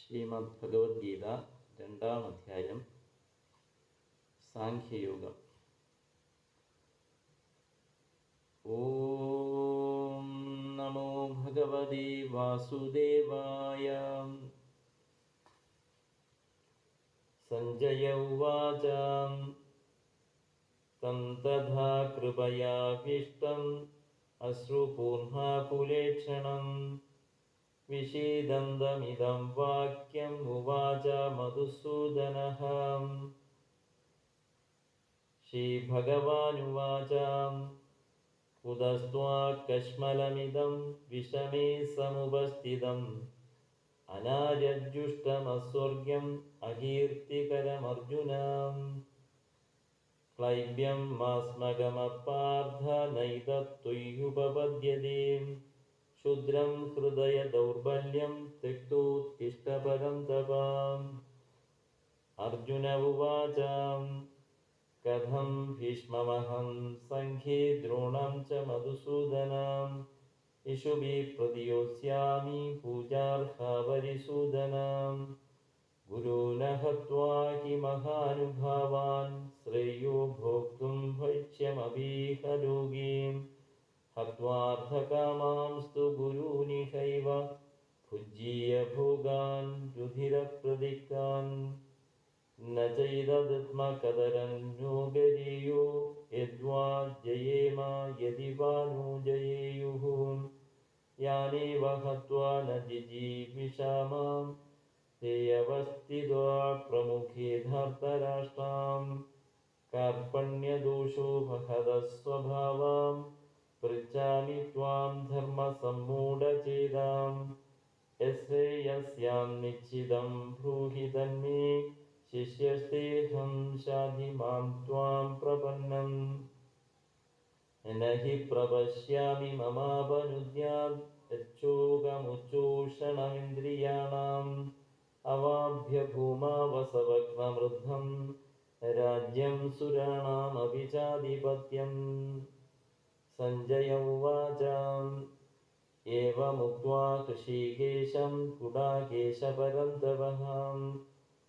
ശ്രീമദ് ഭഗവത്ഗീത രണ്ടാം അധ്യായം സാഖ്യയോഗം. ഓം നമോ ഭഗവതേ വാസുദേവായ. സഞ്ജയ ഉവാച തം തഥാ കൃപയാഭീഷ്ടം അശ്രുപൂർണാകുലേക്ഷണം വിഷീദന്തമിദം വാക്യം ഉവാച മധുസൂദനഃ. ശ്രീഭഗവാനുവാച കുതസ്ത്വാകശ്മലമിദം വിഷമേ സമുപസ്ഥിതം അനാര്യജുഷ്ടമസ്വർഗ്യം അകീർത്തികരമർജുന. ക്ലൈബ്യം മാസ്മഗമപാർത്ഥ നൈതത്ത്വയ്യുപപദ്യതേ ക്ഷുദ്രം ഹൃദയ ദൗർബല്യം ത്യക്തോത്തിഷ്ഠ പരന്തപ. അർജുന ഉവാച കഥം ഭീഷ്മമഹം സംഘേ ദ്രോണം ച മധുസൂദന ഇഷുഭിഃ പ്രതിയോത്സ്യാമി പൂജാർഹവരിസൂദന. ഗുരൂൻ ഹത്വാ ഹി മഹാനുഭാവാൻ ശ്രേയോ ഭോക്തും ഭക്ഷ്യമപീഹ ലോകേ. ഹത്വാർത്ഥകാമാംസ്തു ഗുരൂനിഹൈവ ഭുജ്യീയ ഭോഗാൻ രുധിരപ്രതിക്കാൻ. ന ചൈതദാത്മകതരന്യോ ഗരീയോ യദ്വാ ജയേമ യദി വാ നോ ജയേയുഃ. യാനേവ ഹത്വാ ന ജിജീവിഷാമാം തേ അവസ്ഥിത്വാ പ്രമുഖേ ധർത്തരാഷ്ട്രാം. കാർപണ്യദോഷോപഹത സ്വഭാവാം പൃച്ഛാമി ത്വാം ധർമ്മസമ്മൂഢചേതാം. യശ്രേയസ്യാം നിശ്ചിതം ബ്രൂഹി തന്മേ ശിഷ്യസ്തേഹം ശാധി മാം ത്വാം പ്രപന്നം. ന ഹി പ്രപശ്യാമി മമാപനുദ്യാത് യച്ഛോകമുച്ഛോഷണമിന്ദ്രിയാണാം. അവാഭ്യ ഭൂമാ വസവഗ്നമൃദ്ധം രാജ്യം സുരാണാമപി ചാധിപത്യം. സഞ്ജയ ഉവാച ഏവമുക്ത്വാ ഹൃഷീകേശം ഗുഡാകേശ പരന്തപഃ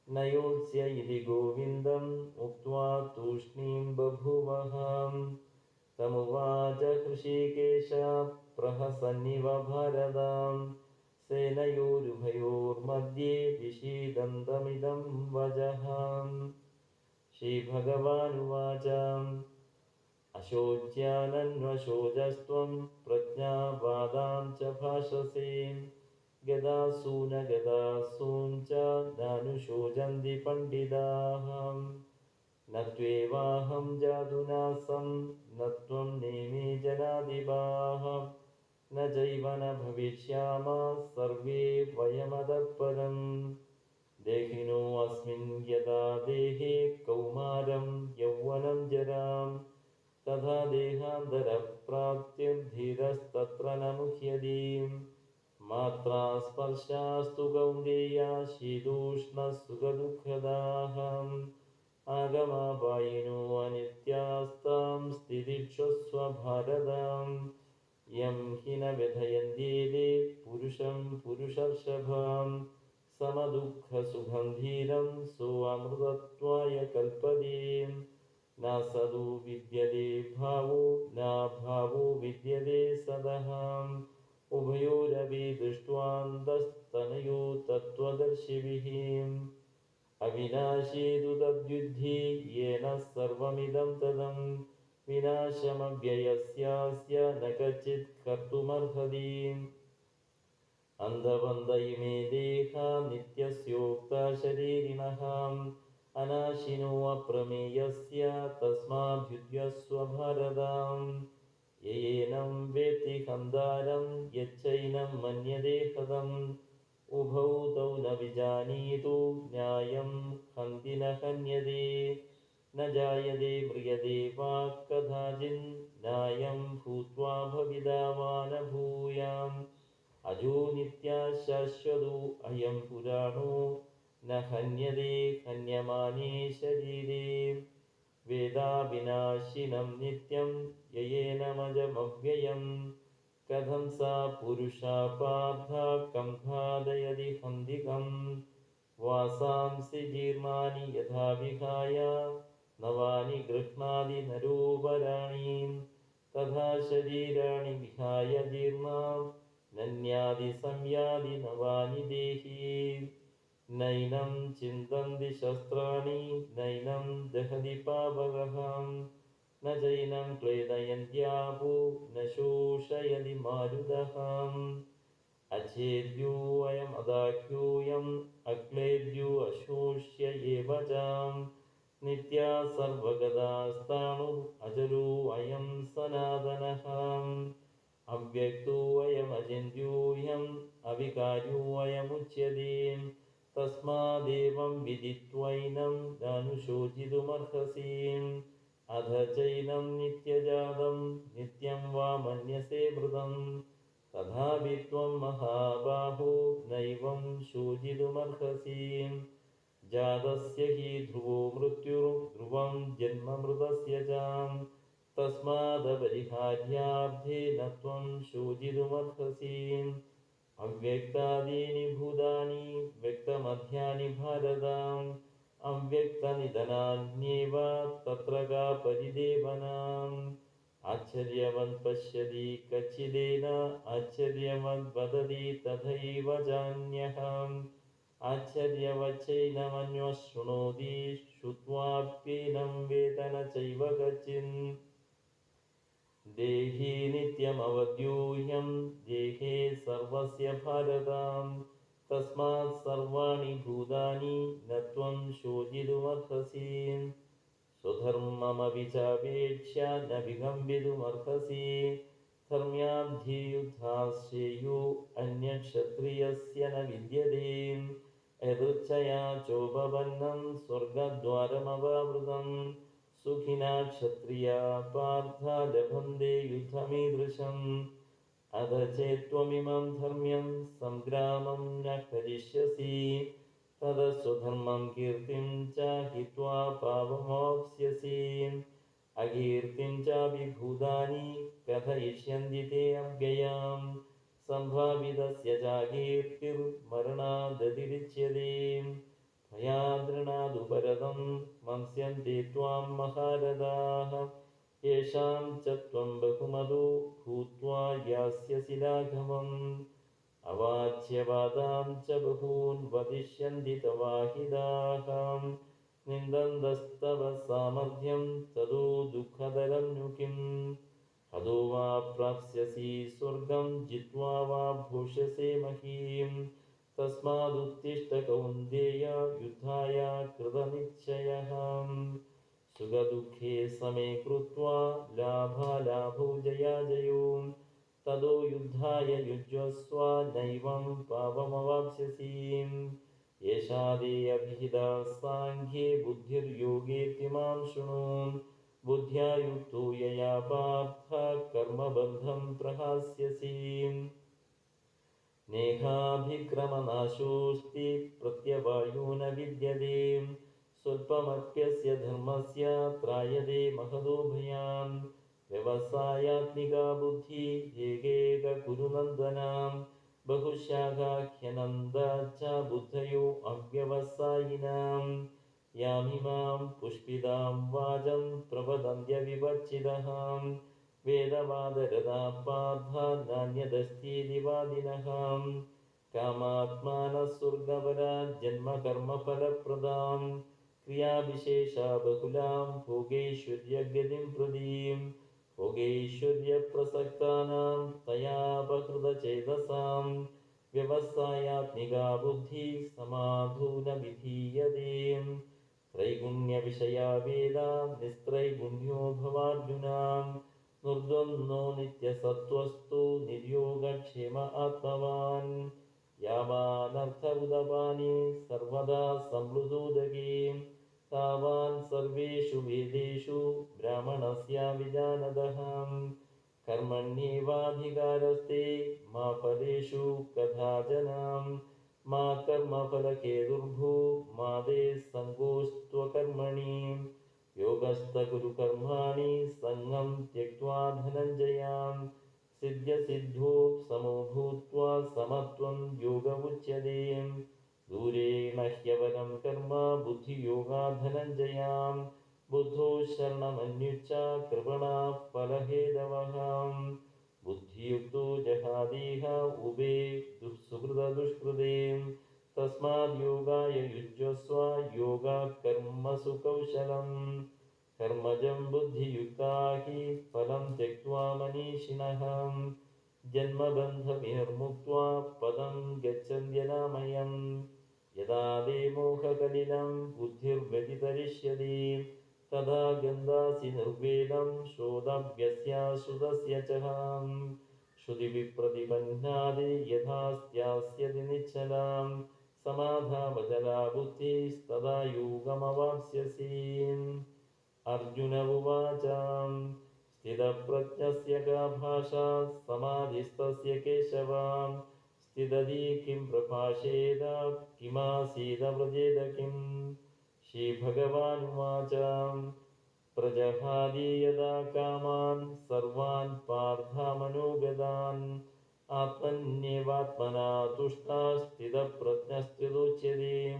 ന യോത്സ്യ ഇതി ഗോവിന്ദം ഉക്ത്വാ തൂഷ്ണീം ബഭൂവഃ. തമുവാച ഹൃഷീകേശ പ്രഹസന്നിവ ഭാരത സേനയോരുഭയോർമധ്യേ വിഷീദന്തമിദം വചഃ. ശ്രീഭഗവാനുവാച അശോച്യാനന്വശോചസ്ത്വം പ്രജ്ഞാവാദാം ച ഭാഷസേ. ഗദാസൂന ഗദാസൂൻ ച നാനുശോചന്തി പണ്ഡിതാഃ. ന ത്വേവാഹം ജാതുനാസം ന ത്വം നേമേ ജനാധിപാഃ. ന ചൈവ ന ഭവിഷ്യാമः സർവേ വയമതഃ പരം. ദേഹിനോ അസ്മിൻ യഥാ ദേഹേ കൗമാരം യൗവനം ജരാം തഥാ ദേഹാന്തരപ്രാപ്തിർധീരസ്തത്ര ന മുഹ്യതി. മാത്രാ സ്പർശാസ്തു കൗന്ദേയ ശീതോഷ്ണസുഖദുഃഖദാഃ. ആഗമാപായിനോ അനിത്യാസ്താം സ്ഥിതിക്ഷുസ്വ ഭാരത. യം ഹി ന വ്യഥയന്ത്യേതേ പുരുഷം പുരുഷർഷഭ. സമദുഃഖസുഖം ധീരം സോ അമൃതത്വായ കൽപ്പതേ. ന സദോ വിദ്യതേ ഭാവോ നാഭാവോ വിദ്യതേ സദഃ. ഉഭയോരപി ദൃഷ്ട്വാന്തസ്തനയോ തത്വദർശിഭിः. അവിനാശീ തു തദ്വിദ്ധി യേന സർവമിദം തദം. വിനാശമവ്യയസ്യാസ്യ ന കശ്ചിത് കർത്തുമർഹതി. അന്ധബന്ധ ഇമേ ദേഹാ നിത്യസ്യോക്താ ശരീരിണഃ. അനാശിനോ അപ്രമേയസ്യ തസ്മാദ്യുധ്യസ്വ ഭാരത. യേനം വേത്തി ഹന്താരം യച്ചൈനം മന്യതേ ഹതം. ഉഭൗ തൗ ന വിജാനീതു ന്യായം ഹന്തി ന ഹന്യതേ. ന ജായതേ മ്രിയതേ വാ കഥാചിൻ ന്യായം ഭൂത്വാ ഭവിതാ വാ ന ഭൂയാം. അജോ നിത്യഃ ശാശ്വതോ അയം പുരാണോ ന ഹന്യതേ ഹന്യമാനേ ശരീരേ. വേദാവിനാശിനം നിത്യം യയേനമജമവ്യയം. कथं सा पुरुषा पार्थ कं खादयति हन्तिकं वासांसि जीर्णानि यथा विहाय नवानि गृह्णाति नरोपराणि तथा शरीराणि विहाय जीर्णां नन्यादि संयादि नवानि देहि नैनं चिन्तन्ति शस्त्राणि नैनं दहति पावकः न चैनं क्लेदयन्त्यापो न शोषयति मारुतः अछेद्योऽयमदाख्योऽयम् अक्लेद्यो अशोष्य एव च नित्या सर्वगदास्ताणु अजरोऽयं सनातनः अव्यक्तोऽयमचिन्त्योऽयम् अविकार्योऽयमुच्यते तस्मादेवं विदित्वैनं नानुशोचितुमर्हसि अथ चैनं नित्यजातं नित्यं वा मन्यसे मृतं तथापि त्वं महाबाहो नैवं शोचितुमर्हसि जातस्य हि ध्रुवो मृत्युर्ध्रुवं जन्म मृतस्य च तस्मादपरिहार्यार्थे न त्वं शोचितुमर्हसि अव्यक्तादीनि भूतानि व्यक्तमध्यानि भारताम् अव्यक्तनिधनान्येव तत्र का परिदेवनाम् आश्चर्यवन् पश्यति कच्चिदेन आश्चर्यवद्वदति तथैव चान्यः आश्चर्यवच्चैनमन्यः शृणोति श्रुत्वाप्येनं वेद न चैव कच्चिन् देहि नित्यमवद्योऽयं देहे सर्वस्य भारतां तस्मात् सर्वाणि भूतानि न त्वं शोचितुमर्हसि स्वधर्ममपि चापेक्ष्य न विकम्पितुमर्हसि धर्म्याद्धियुद्धाश्रेयो अन्यक्षत्रियस्य न विद्यते यदृच्छया चोपपन्नं स्वर्गद्वारमवावृतम् सुखिना क्षत्रिया पार्थ लभन्ते युद्धमीदृशम् अथ चेत्त्वमिमं धर्म्यं सङ्ग्रामं न करिष्यसि ततः स्वधर्मं कीर्तिं च हित्वा पापमवाप्स्यसि अकीर्तिं चापि भूतानि कथयिष्यन्ति ते अव्ययां सम्भावितस्य चाकीर्तिर्मरणादतिरिच्यते भयाद्रणादुपरतं मंस्यन्ते त्वां महारथाः येषां च त्वं बहुमतो भूत्वा यास्यसि लाघवम् अवाच्यवादां च बहून् वदिष्यन्ति तवाहिताः निन्दन्तस्तव सामर्थ्यं ततो दुःखतरं नु किम् हतो वा प्राप्स्यसि स्वर्गं जित्वा वा भूष्यसे महीम् तस्मादुत्तिष्ठ कौन्तेय युद्धाय कृतनिश्चयः सुखदुःखे समे कृत्वा लाभालाभौ जयाजयो ततो युद्धाय युज्यस्व नैवं पापमवाप्स्यसि एषा ते अभिहिता साङ्ख्ये बुद्धिर्योगेति मां शृणु बुद्ध्या युक्तो यया पार्थ कर्मबन्धं प्रहास्यसि नेहाभिक्रमनाशोऽस्ति प्रत्यवायो न विद्यते स्वल्पमप्यस्य धर्मस्य त्रायते महतो भयान् व्यवसायात्मिका बुद्धि एकैककुरुनन्दनां बहुशाखाख्यनन्दा च बुद्धयो अव्यवसायिनां यामिमां पुष्पितां वाचं प्रवदन्त्यविवर्जितः वेदवादरदा पार्थ नान्यदस्तीति वादिनः कामात्मानः स्वर्गपरा जन्मकर्मफलप्रदां क्रियाविशेषा बहुलां भोगैश्वर्यगतिं प्रदीं भोगैश्वर्यप्रसक्तानां तयापकृतचेतसां व्यवसायात्मिका बुद्धिः समाधो न विधीयते त्रैगुण्यविषया वेदा निस्त्रैगुण्यो भवार्जुनां निर्द्वन्द्वो नित्यसत्त्वस्तु निर्योगक्षेम आत्मवान् यावानर्थ उदपानि सर्वदा संवृतोदके तावान् सर्वेषु वेदेषु ब्राह्मणस्याभिजानतः कर्मण्येवाधिकारस्ते मा फलेषु कदाचन मा कर्मफलहेतुर्भू मा ते सङ्गोऽस्त्वकर्मणि योगस्थ कुरु कर्माणि सङ्गं त्यक्त्वा धनञ्जयान् सिद्ध्यसिद्ध्योऽप्समो भूत्वा समत्वं योग उच्यते। दूरेण ह्यवरं कर्म बुद्धियोगात् धनञ्जयां। बुद्धो शरणमन्युच्च कृपणाः फलहेतवः। बुद्धियुक्तो जहादेह उभे सुकृतदुष्कृते। तस्माद् योगाय युज्यस्व योगात् कर्मसु कौशलम्। कर्मजं बुद्धियुक्ता हि फलं त्यक्त्वा मनीषिणः। जन्मबन्धविनिर्मुक्त्वा पदं गच्छन्त्यनामयम्। यदा ते मोहकलिलं बुद्धिर्व्यतितरिष्यति तदा गन्धासि निर्वेदं श्रोतव्यस्य श्रुतस्य च। श्रुतिविप्रतिपन्नादि यथा स्यास्यति निश्चलां। समाधावचला बुद्धिस्तदा योगमवाप्स्यसि। अर्जुन उवाच स्थितप्रज्ञस्य का भाषा समाधिस्तस्य केशव। स्थितधि किं प्रभाषेत किमासीदव्रजेत किम्। श्रीभगवानुवाच प्रजहाति यदा कामान् सर्वान् पार्थमनोगतान्। आत्मन्येवात्मना तुष्टा स्थितप्रज्ञस्थितोच्यते।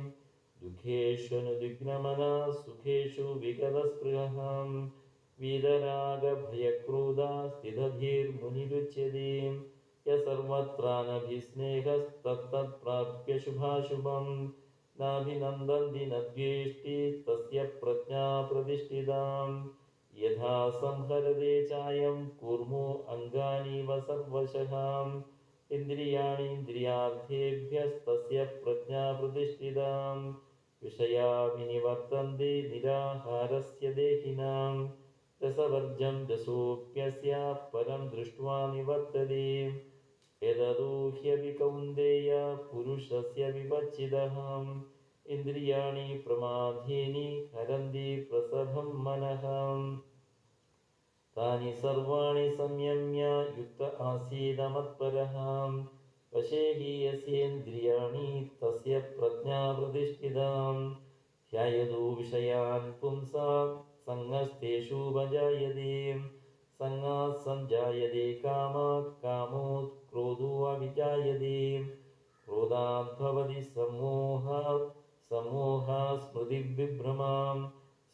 दुःखेष्वनुद्विग्नमनः सुखेषु विगतस्पृहः। वीतरागभयक्रोधा स्थितधीर्मुनिरुच्यते। यः सर्वत्रानभिस्नेहस्तत्तत्प्राप्य शुभाशुभम्। नाभिनन्दन्ति न द्वेष्टि तस्य प्रज्ञा प्रतिष्ठिताम्। यथा संहरते चायं कूर्मो अङ्गानीव सर्वशः। इन्द्रियाणीन्द्रियार्थेभ्यस्तस्य प्रज्ञा प्रतिष्ठिताम्। विषया विनिवर्तन्ते निराहारस्य देहिनां। रसवर्जं रसोऽप्यस्य परं दृष्ट्वा निवर्तते। एततो ह्यपि कौन्तेय पुरुषस्य विपच्चितः। इन्द्रियाणि प्रमाथीनि हरन्ति प्रसभं मनः। तानि सर्वाणि संयम्य युक्त आसीत् मत्परः। वशे हि यस्येन्द्रियाणि तस्य प्रज्ञा प्रतिष्ठिता। ध्यायतो विषयान् पुंसां सङ्गस्तेषुपजायते। सङ्गात् सञ्जायते कामः कामोत् क्रोधोऽभिजायते। क्रोधात् भवति सम्मोहः सम्मोहात् स्मृतिविभ्रमः।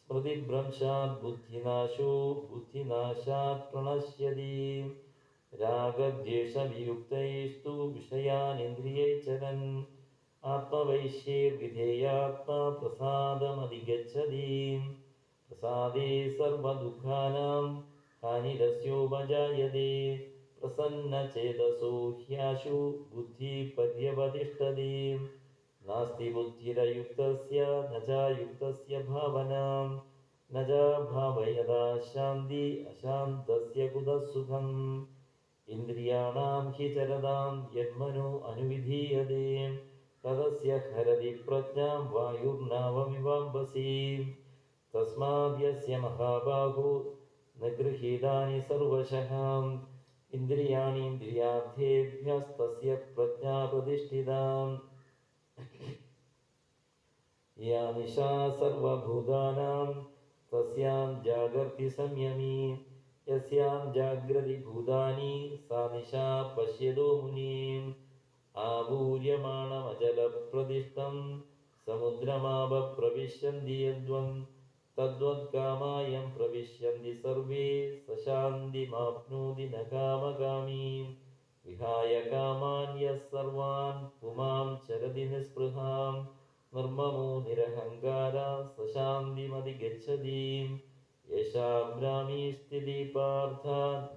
स्मृतिभ्रंशात् बुद्धिनाशो बुद्धिनाशात् प्रणश्यति। रागद्वेषवियुक्तैस्तु विषयानिन्द्रियैश्चरन्। आत्मवैश्यैर्विधेयात्मा प्रसादमधिगच्छति। प्रसादे सर्वदुःखानां हानिरस्योपजायते। प्रसन्नचेतसो ह्याशु बुद्धिपर्यवतिष्ठति। नास्ति बुद्धिरयुक्तस्य न चायुक्तस्य भावना। न च भावयदा शान्ति अशान्तस्य कुतः सुखम्। इन्द्रियाणां हि चरतां यन्मनो अनुविधीयते। तदस्य हरति प्रज्ञां वायुर्नावमिवाम्भसि। तस्माद्यस्य महाबाहो न गृहीतानि सर्वशः। इन्द्रियाणीन्द्रियार्थेभ्यस्तस्य प्रज्ञा प्रतिष्ठिता। या निशा सर्वभूतानां तस्यां जागर्ति संयमी। यस्यां जाग्रति भूतानि सा निशा पश्यतो मुनिम्। आपूर्यमाणमचलप्रतिष्ठं समुद्रमाप प्रविशन्ति यद्वन्। तद्वत्कामायं प्रविशन्ति सर्वे स शान्तिमाप्नोति न कामकामी। विहाय कामान् यः सर्वान् पुमां चरति निःस्पृहां। निर्ममो निरहङ्कारः स शान्तिमधिगच्छति। एषा ब्राह्मी स्थितिः पार्थ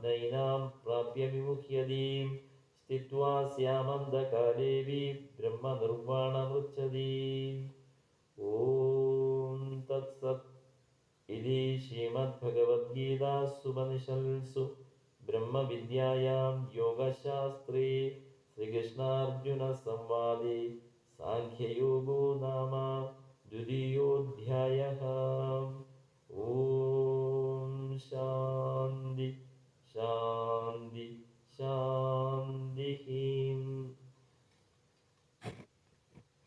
नैनां प्राप्य विमुह्यति। स्थित्वा स्यामन्धकारेऽपि ब्रह्मनिर्वाणमुच्यते। ॐ तत्सत् इति श्रीमद्भगवद्गीतासूपनिषत्सु ब्रह्मविद्यायां योगशास्त्रे श्रीकृष्णार्जुनसंवादे साङ्ख्ययोगो नाम 2ोऽध्यायः।